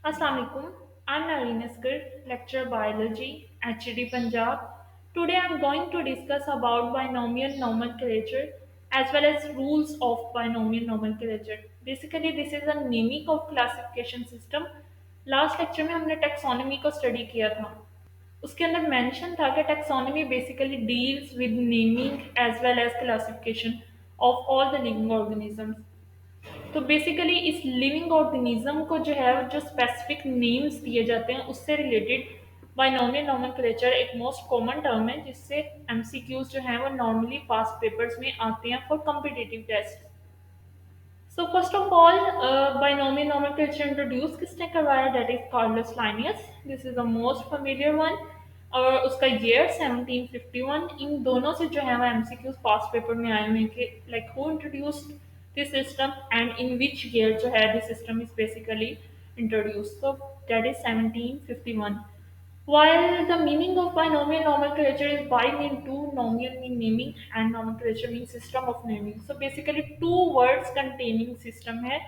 Assalamu alaikum. I'm Naveen Askar, lecturer biology, HED Punjab. Today I'm going to discuss about binomial nomenclature as well as rules of binomial nomenclature. Basically, this is a naming of classification system. Last lecture में हमने taxonomy को study किया था। उसके अंदर mention था कि taxonomy basically deals with naming as well as classification of all the living organisms. तो बेसिकली इस लिविंग ऑर्गेनिज्म को जो है जो स्पेसिफिक नेम्स दिए जाते हैं उससे रिलेटेड बाइनोमियल नोमेनक्लेचर एक मोस्ट कॉमन टर्म है जिससे एमसीक्यूज जो है वो नॉर्मली पास्ट पेपर्स में आते हैं for competitive test. So first of all binomial nomenclature introduce किसने करवाया? That is Carlos Linnaeus. This is the most familiar one और उसका ईयर 1751। इन दोनों से जो है वो एमसीक्यूज पास्ट पेपर में आए हुए हैं कि like who introduced this system and in which year जो है this system is basically introduced. So that is 1751. While the meaning of binomial nomenclature is by mean two, nomial mean naming and nomenclature mean system of naming. So basically two words containing system है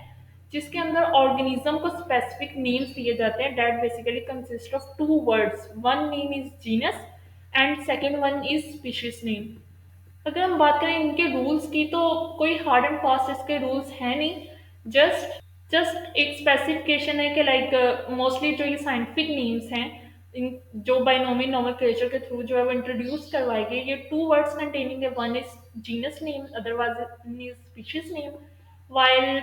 जिसके अंदर organism को specific names दिए जाते हैं that basically consist of two words. One name is genus and second one is species name. अगर हम बात करें इनके रूल्स की तो कोई हार्ड एंड फास्ट इसके रूल्स हैं नहीं। जस्ट जस्ट एक स्पेसिफिकेशन है कि लाइक मोस्टली जो ये साइंटिफिक नेम्स हैं इन जो बाइनोमियल नोमेनक्लेचर के थ्रू जो है वो इंट्रोड्यूस करवाए गए ये टू वर्ड्स कंटेनिंग है। One is genus name otherwise is species name while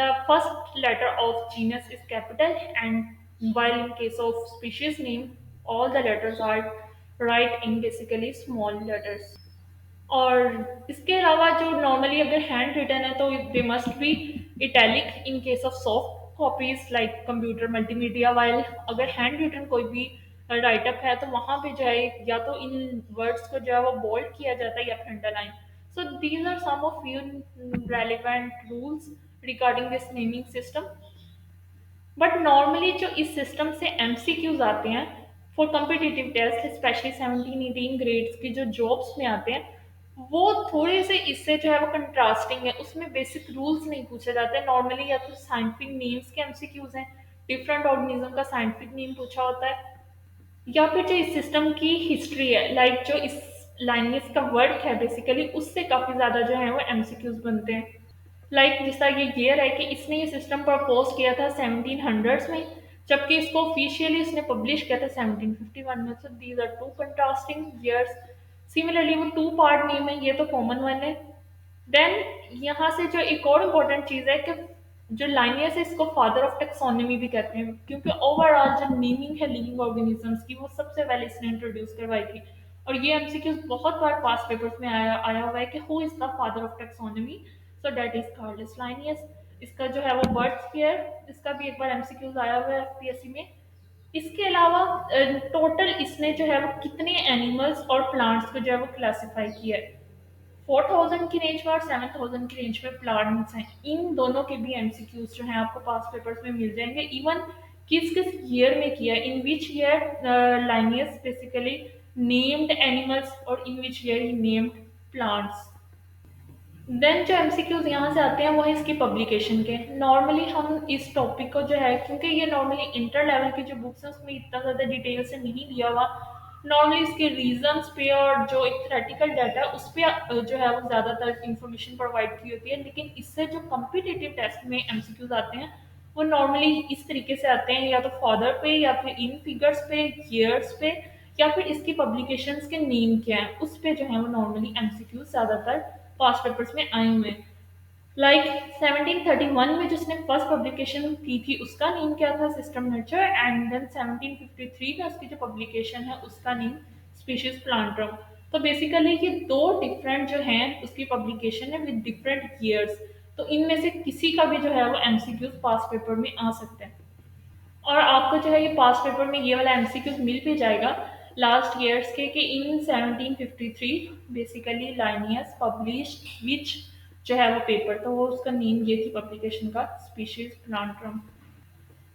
the first letter of genus is capital and while in case of species name all the letters are right in basically small letters। और इसके अलावा जो normally अगर hand written है तो they must be italic in case of soft copies like computer multimedia. While अगर hand written कोई भी राइटअप है तो वहाँ पे जो है या तो इन वर्ड्स को जो है वो बोल्ड किया जाता है या फिर underline. So these are some of few relevant rules regarding this naming system. But normally जो इस सिस्टम से एमसीक्यूज आते हैं for competitive test specially 17-18 grades की जो जॉब्स में आते हैं वो थोड़े से इससे जो है वो कंट्रास्टिंग है। उसमें बेसिक रूल्स नहीं पूछे जाते नॉर्मली या तो साइंटिफिक नेम्स के एमसीक्यूज हैं डिफरेंट ऑर्गेनिज्म का साइंटिफिक नेम पूछा होता है या फिर जो इस सिस्टम की हिस्ट्री है लाइक जो इस लाइनियस का वर्क है बेसिकली उससे काफ़ी ज़्यादा जो है वो एमसीक्यूज बनते हैं। लाइक जिस तरह ये ईयर है कि इसने ये सिस्टम प्रपोज किया था 1700s में जबकि इसको ऑफिशियली इसने पब्लिश किया था 1751 में। So these are two contrasting years. Similarly वो टू पार्ट नेम है ये तो कॉमन वन है। देन यहाँ से जो एक और इम्पोर्टेंट चीज़ है कि जो लाइनियस है इसको फादर ऑफ टेक्सोनॉमी भी कहते हैं क्योंकि ओवरऑल जो मीनिंग है लिविंग ऑर्गेनिजम्स की वो सबसे पहले इसने इंट्रोड्यूस करवाई थी। और ये एमसीक्यूज बहुत बार पास पेपर्स में आया आया हुआ है कि who is the father of taxonomy. So that is Carolus Linnaeus. इसका जो है वो बर्थ ईयर इसका भी एक बार एमसीक्यूज आया हुआ है एफपीएससी में। इसके अलावा टोटल इसने जो है वो कितने एनिमल्स और प्लांट्स को जो है वो क्लासिफाई किया है 4000 की रेंज में और 7000 की रेंज में प्लांट्स हैं। इन दोनों के भी एमसीक्यूज जो हैं आपको पास पेपर्स में मिल जाएंगे। इवन किस किस ईयर में किया है in which year Linnaeus basically named animals और in which year he named plants. Then जो एमसीक्यूज यहाँ से आते हैं वो है इसकी पब्लिकेशन के। नॉर्मली हम इस टॉपिक को जो है क्योंकि ये नॉर्मली इंटर लेवल की जो बुक्स हैं उसमें इतना ज़्यादा डिटेल से नहीं दिया हुआ। नॉर्मली इसके रीजंस पे और जो एक थ्रेटिकल डाटा है उस पर जो है वो ज़्यादातर इंफॉर्मेशन प्रोवाइड की होती है। लेकिन इससे जो कम्पिटिटिव टेस्ट में एमसीक्यूज आते हैं वो नॉर्मली इस तरीके से आते हैं या तो फादर पे या फिर इन फिगर्स पे ईयर्स पे या फिर इसकी पब्लिकेशंस के नेम क्या है उस पे जो है वो नॉर्मली एमसीक्यूज ज़्यादातर पास्ट पेपर्स में आए हुए हैं। लाइक 1731 में जिसने फर्स्ट पब्लिकेशन की थी उसका नेम क्या था? System nurture. एंड देन 1753 में उसकी जो पब्लिकेशन है उसका नेम स्पीशीज प्लांटम। तो बेसिकली ये दो डिफरेंट जो हैं उसकी पब्लिकेशन है विद डिफरेंट ईयर्स। तो इनमें से किसी का भी जो है वो एमसीक्यूज पास पेपर में आ सकता है और आपको जो है ये पास पेपर में ये वाला एमसीक्यूज मिल भी जाएगा लास्ट ईयर्स के कि इन 1753 बेसिकली लाइनियस पब्लिश्ड विच जो है वो पेपर तो वो उसका नेम ये थी पब्लिकेशन का species plantarum.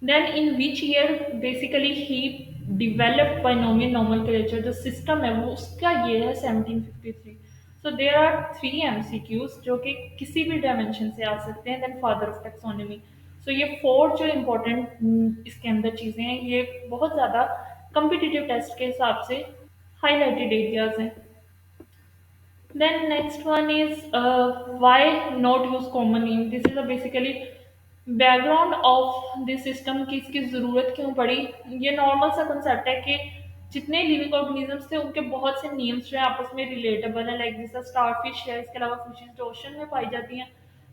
Then in which year basically he developed binomial nomenclature जो सिस्टम है वो उसका ये है 1753। So there are three MCQs जो कि किसी भी डायमेंशन से आ सकते हैं। Then father of taxonomy. So ये 4 जो इम्पोर्टेंट इसके अंदर चीज़ें हैं, ये बहुत ज़्यादा कॉम्पिटिटिव टेस्ट के हिसाब से हाइलाइटेड एरियाज हैं। Then next one is why not use common name. This is a basically background of this system की इसकी ज़रूरत क्यों पड़ी। ये नॉर्मल सा कंसेप्ट है कि जितने लिविंग ऑर्गेनिजम्स थे उनके बहुत से नेम्स जो है आपस में रिलेटेबल है, लाइक जैसा स्टार फिश है, इसके अलावा फिशेज जो ओशन में पाई जाती हैं,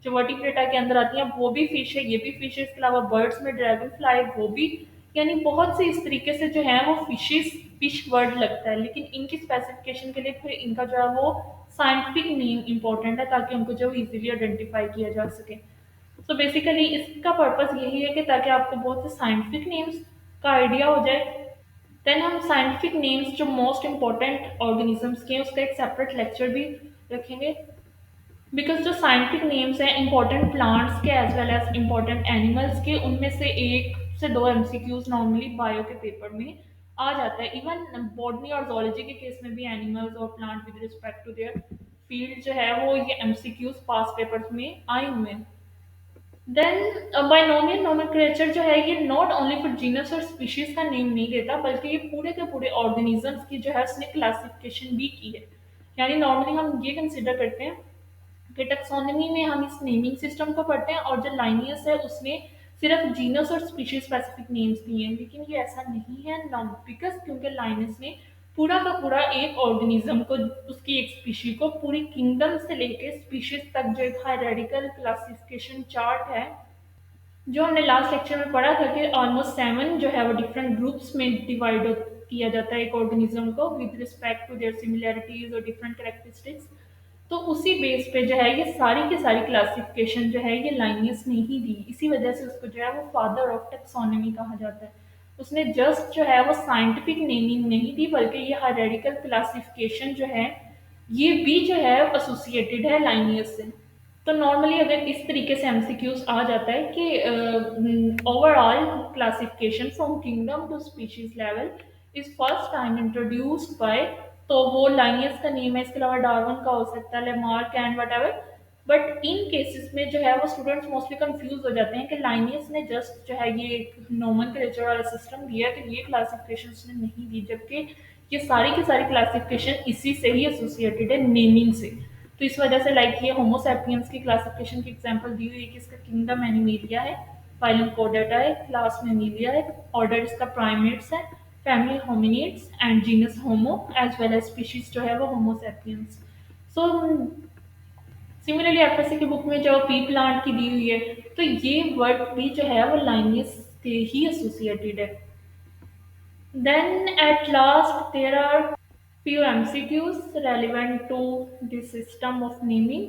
जो वर्टिब्रेटा के अंदर आती हैं वो भी फिश है, ये भी फिश है, इसके अलावा बर्ड्स में ड्रैगन फ्लाई वो भी, यानी बहुत से इस तरीके से जो है वो फिशेस फिश वर्ड लगता है, लेकिन इनकी स्पेसिफिकेशन के लिए फिर इनका जो है वो साइंटिफिक नेम इंपॉर्टेंट है ताकि उनको जो इजीली आइडेंटिफाई किया जा सके। सो बेसिकली इसका पर्पस यही है कि ताकि आपको बहुत से साइंटिफिक नेम्स का आइडिया हो जाए। देन हम साइंटिफिक नेम्स जो मोस्ट इंपॉर्टेंट ऑर्गेनिजम्स के हैं उसका एक सेपरेट लेक्चर भी रखेंगे, बिकॉज जो साइंटिफिक नेम्स हैं इंपॉर्टेंट प्लांट्स के as well as important animals के, उनमें से एक से दो एमसीक्यूज नॉर्मली बायो के पेपर में आ जाता है। इवन बॉटनी और जोलॉजी के केस में भी एनिमल्स और plant with respect to their field जो है वो ये एमसीक्यूज पास पेपर्स में आए हुए हैं। देन बाइनोमियल नोमेनक्लेचर जो है ये नॉट ओनली फॉर जीनस और स्पीशीज का नेम नहीं देता, बल्कि ये पूरे के पूरे ऑर्गेनिजम्स की जो है उसने क्लासिफिकेशन भी की है। यानी नॉर्मली हम ये कंसिडर करते हैं कि टैक्सोनॉमी में हम इस नेमिंग सिस्टम को पढ़ते हैं और जो लाइनियस है उसमें सिर्फ जीनस और स्पीशीज स्पेसिफिक नेम्स दिए हैं, लेकिन ये ऐसा नहीं है नॉ, बिकॉज क्योंकि लाइनस ने पूरा का पूरा एक ऑर्गेनिज्म को, उसकी एक स्पीशी को पूरी किंगडम से लेके स्पीशीज तक जो एक हायरार्किकल क्लासिफिकेशन चार्ट है जो हमने लास्ट लेक्चर में पढ़ा था कि ऑलमोस्ट 7 जो है वो डिफरेंट ग्रुप्स में डिवाइड किया जाता है एक ऑर्गेनिज्म को with respect to their similarities और डिफरेंट कैरेक्टरिस्टिक्स। तो उसी बेस पे जो है ये सारी की सारी क्लासिफिकेशन जो है ये लाइनियस ने ही दी, इसी वजह से उसको जो है वो फादर ऑफ टेक्सोनॉमी कहा जाता है। उसने जस्ट जो है वो साइंटिफिक नेमिंग नहीं दी, बल्कि ये हायरार्किकल क्लासिफिकेशन जो है ये भी जो है एसोसिएटेड है लाइनियस से। तो नॉर्मली अगर इस तरीके से एमसीक्यूज आ जाता है कि overall classification from kingdom to species level is first time introduced by, तो वो लाइनियस का नेम है, इसके अलावा डार्विन का हो सकता है, Lamarck and what ever. But in cases में जो है वो स्टूडेंट्स मोस्टली कंफ्यूज हो जाते हैं कि लाइनियस ने जस्ट जो है ये नोमेनक्लेचर वाला सिस्टम दिया तो ये क्लासिफिकेशन उसने नहीं दी, जबकि ये सारी की सारी क्लासिफिकेशन इसी से ही एसोसिएटेड है, नेमिंग से। तो इस वजह से लाइक ये होमोसैपियंस की क्लासिफिकेशन की एग्जांपल दी हुई है कि इसका किंगडम एनिमेलिया है, फाइलम कोर्डेटा है, क्लास मेमिलिया है, ऑर्डर इसका प्राइमेट्स है, family hominids and genus Homo as well as species जो है वो होमोसैपियंस। सो सिमिलरली एफएससी की बुक में जो पी प्लांट की दी हुई है, तो ये वर्ड भी जो है वो लाइनियस से ही एसोसिएटेड है। Then at last there are few MCQs relevant to the system of naming.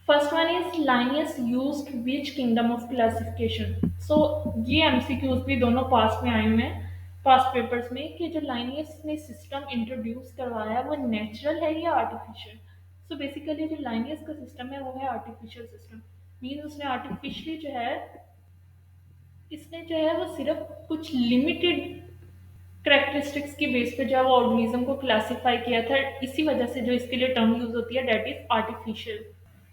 First one is Linnaeus used which kingdom of classification? So ये MCQs भी दोनों पास में आए हुए हैं पास्ट पेपर्स में कि जो लाइनियस ने सिस्टम इंट्रोड्यूस करवाया है वो नेचुरल है या आर्टिफिशियल। सो बेसिकली जो लाइनियस का सिस्टम है वो है आर्टिफिशियल सिस्टम। मीन्स उसने आर्टिफिशियली जो है इसने जो है वो सिर्फ कुछ लिमिटेड करेक्टरिस्टिक्स की बेस पे जो है वो ऑर्गेनिज्म को क्लासिफाई किया था, इसी वजह से जो इसके लिए टर्म यूज होती है that is artificial.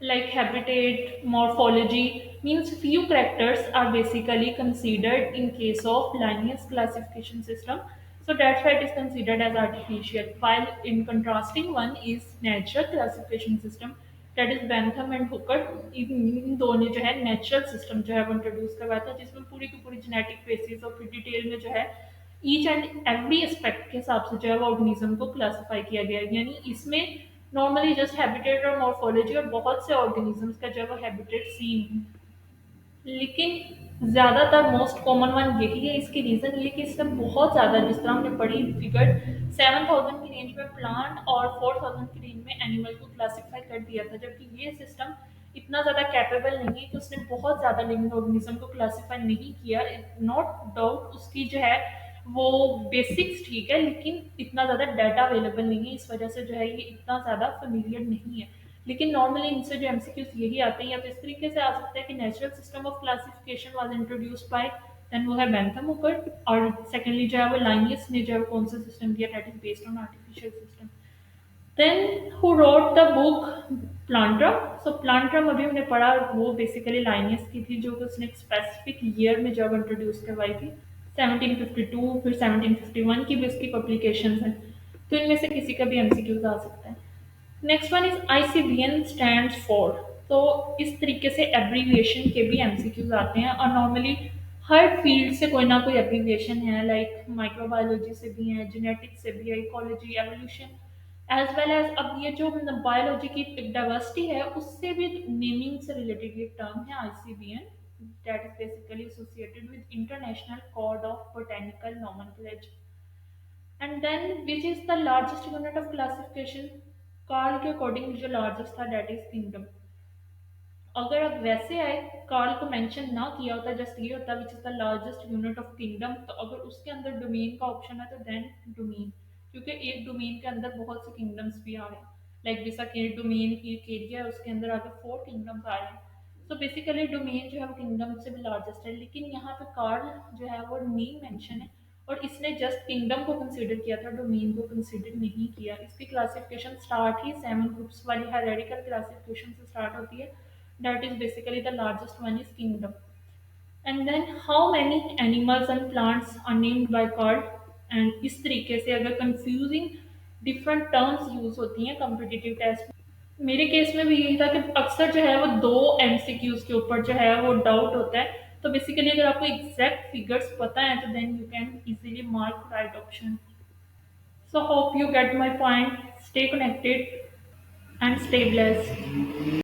Like habitat, morphology means few characters are basically considered in case of Linnaeus classification system. So that's why it is considered as artificial. While in contrasting one is natural classification system, that is Bentham and Hooker। इन दो ने जो है natural system जो है वो introduce करवाया था, जिसमें पूरी की पूरी जेनेटिक बेसिस और फिर डिटेल में जो है ईच एंड एवरी एस्पेक्ट के हिसाब से जो है वो ऑर्गेनिज्म को क्लासिफाई किया गया है। यानी इसमें नॉर्मली जस्ट हैबिटेट और मॉर्फोलॉजी और बहुत से ऑर्गेनिजम्स का जो है वो हैबिटेट सेम, लेकिन ज़्यादातर मोस्ट कॉमन वन यही है। इसकी रीज़न ये कि इसमें बहुत ज़्यादा, जिस तरह हमने पढ़ी फिगर 7,000 की रेंज में प्लांट और 4,000 की रेंज में एनिमल को क्लासिफाई कर दिया था, जबकि ये सिस्टम इतना ज़्यादा कैपेबल नहीं है कि उसने बहुत ज़्यादा लिविंग ऑर्गेनिज्म को क्लासिफाई नहीं किया। नॉट डाउट उसकी जो है वो बेसिक्स ठीक है, लेकिन इतना ज़्यादा डाटा अवेलेबल नहीं है, इस वजह से जो है ये इतना ज़्यादा फेमिलियर नहीं है। लेकिन नॉर्मली इनसे जो एमसीक्यूज यही आते हैं, या तो इस तरीके से आ सकता है कि natural system of classification was introduced by, then वो है बेंथम हुकर, और सेकेंडली जो है वो लाइनियस ने जो है वो कौन सा सिस्टम दिया, that is based on artificial system. Then who wrote the book plantarum. So plantarum अभी हमने पढ़ा, वो बेसिकली लाइनियस की थी जो कि उसने एक स्पेसिफिक ईयर में जब इंट्रोड्यूस करवाई थी 1752, फिर 1751 की भी उसकी पब्लिकेशंस हैं। तो इनमें से किसी का भी एमसीक्यूज आ सकता है। Next one is ICBN stands for. तो इस तरीके से एब्रीविएशन के भी एमसीक्यूज आते हैं, और नॉर्मली हर फील्ड से कोई ना कोई एब्रीविएशन है, लाइक माइक्रोबायोलॉजी से भी है, जेनेटिक्स से भी है, ecology, evolution, as well as अब ये जो बायोलॉजी की डाइवर्सिटी है उससे भी नेमिंग से रिलेटेड एक टर्म है ICBN, that is basically associated with international code of botanical nomenclature. And then which is the largest unit of classification. Carl के अकॉर्डिंग जो लार्जेस्ट था दैट इज किंगडम। अगर अब वैसे आए, कार्ल को मेंशन ना किया होता, जस्ट ये होता विच is the largest unit of kingdom, तो अगर उसके अंदर डोमेन का ऑप्शन है तो देन डोमेन, क्योंकि एक डोमेन के अंदर बहुत से किंगडम्स भी आ रहे हैं, लाइक जैसा कि डोमेन की एक एरिया है उसके अंदर आगे 4 किंगडम्स आ रहे हैं। सो बेसिकली डोमेन जो है वो किंगडम से भी लार्जेस्ट है, लेकिन यहाँ पे कार्ल जो है वो नेम मेंशन है, और इसने जस्ट किंगडम को कंसीडर किया था, डोमेन को कंसीडर नहीं किया। इसकी क्लासिफिकेशन स्टार्ट ही 7 ग्रुप्स वाली हेरेडिकल क्लासिफिकेशन से स्टार्ट होती है, that is basically the largest one is kingdom. And then how many animals and plants are named by card। and इस तरीके से अगर कंफ्यूजिंग डिफरेंट टर्म्स यूज होती हैं कॉम्पिटिटिव टेस्ट में। मेरे केस में भी यही था कि अक्सर जो है वो दो एमसीक्यूज के ऊपर जो है वो डाउट होता है, तो बेसिकली अगर आपको एग्जैक्ट फिगर्स पता है तो then you can easily mark right option. So hope you get my point. Stay connected and stay blessed.